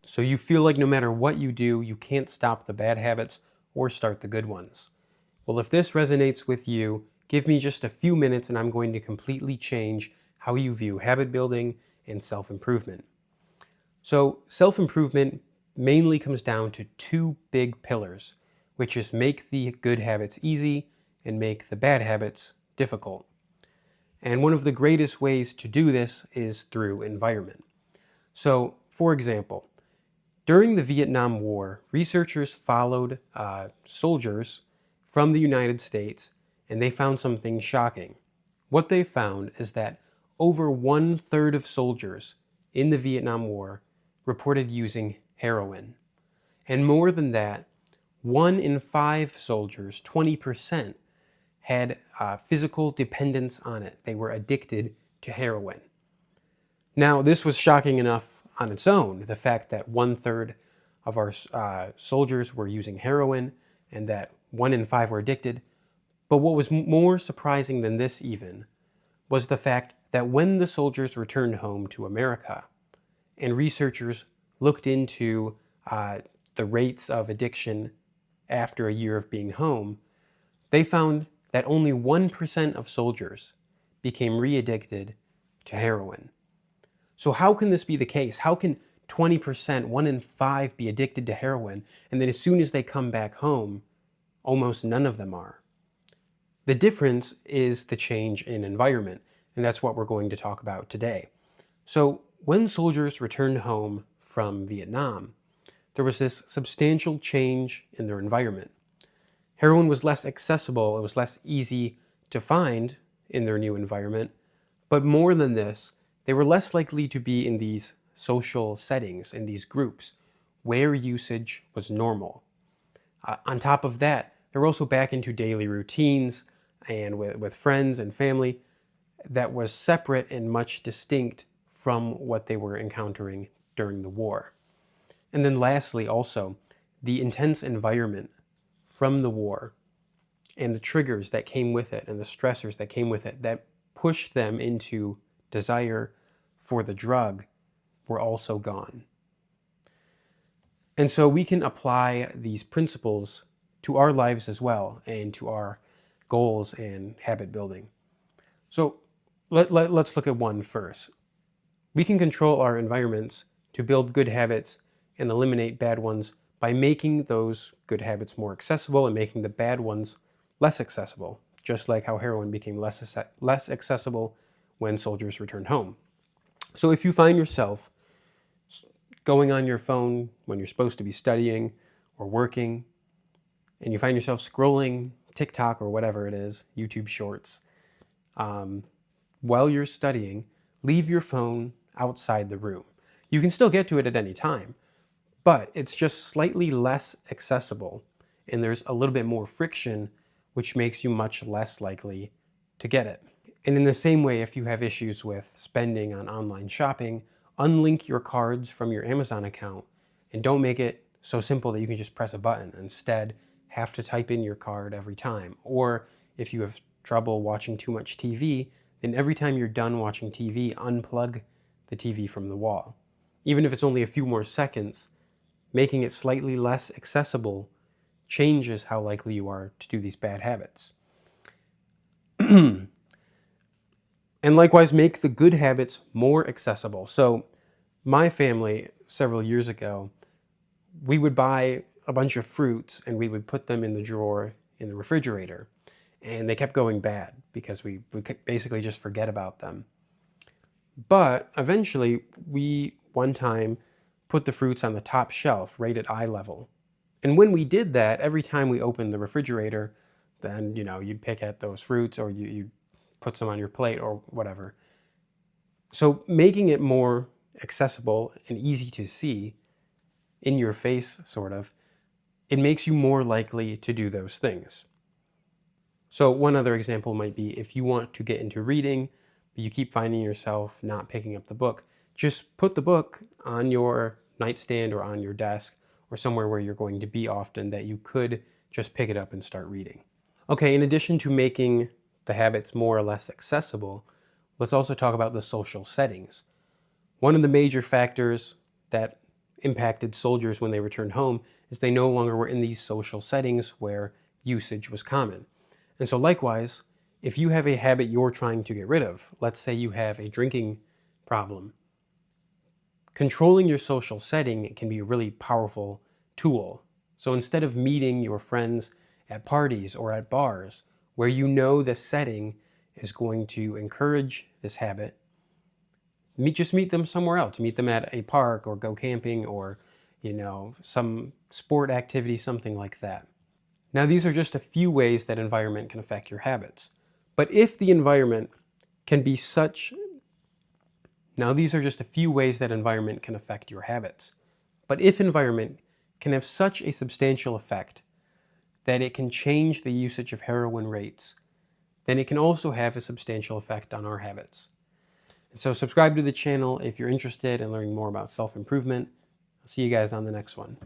So you feel like no matter what you do, you can't stop the bad habits or start the good ones. Well, if this resonates with you, give me just a few minutes and I'm going to completely change how you view habit building and self-improvement. So self-improvement mainly comes down to two big pillars, which is make the good habits easy and make the bad habits difficult. And one of the greatest ways to do this is through environment. So, for example, during the Vietnam War, researchers followed soldiers from the United States and they found something shocking. What they found is that over 1/3 of soldiers in the Vietnam War reported using heroin. And more than that, 1 in 5 soldiers, 20%, had physical dependence on it. They were addicted to heroin. Now, this was shocking enough on its own, the fact that 1/3 of our soldiers were using heroin and that 1 in 5 were addicted. But what was more surprising than this even was the fact that when the soldiers returned home to America and researchers looked into the rates of addiction after a year of being home, they found that only 1% of soldiers became re-addicted to heroin. So how can this be the case? How can 20%, 1 in 5, be addicted to heroin, and then as soon as they come back home, almost none of them are? The difference is the change in environment, and that's what we're going to talk about today. So when soldiers returned home from Vietnam, there was this substantial change in their environment. Heroin was less accessible, it was less easy to find in their new environment, but more than this, they were less likely to be in these social settings, in these groups, where usage was normal. On top of that, they were also back into daily routines and with friends and family that was separate and much distinct from what they were encountering during the war. And then lastly, also, the intense environment from the war and the triggers that came with it and the stressors that came with it that pushed them into desire for the drug were also gone. And so we can apply these principles to our lives as well and to our goals and habit building. So let's look at one first. We can control our environments to build good habits and eliminate bad ones by making those good habits more accessible and making the bad ones less accessible, just like how heroin became less accessible when soldiers returned home. So if you find yourself going on your phone when you're supposed to be studying or working, and you find yourself scrolling TikTok or whatever it is, YouTube Shorts, while you're studying, leave your phone outside the room. You can still get to it at any time, but it's just slightly less accessible, and there's a little bit more friction, which makes you much less likely to get it. And in the same way, if you have issues with spending on online shopping, unlink your cards from your Amazon account and don't make it so simple that you can just press a button. Instead, have to type in your card every time. Or if you have trouble watching too much TV, then every time you're done watching TV, unplug the TV from the wall. Even if it's only a few more seconds, making it slightly less accessible changes how likely you are to do these bad habits. And likewise, make the good habits more accessible. So my family, several years ago, we would buy a bunch of fruits and we would put them in the drawer in the refrigerator. And they kept going bad because we would basically just forget about them. But eventually, we one time put the fruits on the top shelf, right at eye level. And when we did that, every time we opened the refrigerator, then, you'd pick at those fruits or you'd put some on your plate or whatever. So making it more accessible and easy to see, in your face, sort of, it makes you more likely to do those things. So one other example might be if you want to get into reading, but you keep finding yourself not picking up the book, just put the book on your nightstand or on your desk or somewhere where you're going to be often that you could just pick it up and start reading. Okay, in addition to making the habits more or less accessible, let's also talk about the social settings. One of the major factors that impacted soldiers when they returned home is they no longer were in these social settings where usage was common. And so likewise, if you have a habit you're trying to get rid of, let's say you have a drinking problem, controlling your social setting can be a really powerful tool. So instead of meeting your friends at parties or at bars where you know the setting is going to encourage this habit, just meet them somewhere else. Meet them at a park or go camping or, some sport activity, something like that. Now, these are just a few ways that environment can affect your habits. But if the environment can be such... Now, these are just a few ways that environment can affect your habits. But if environment can have such a substantial effect that it can change the usage of heroin rates, then it can also have a substantial effect on our habits. And so subscribe to the channel if you're interested in learning more about self-improvement. I'll see you guys on the next one.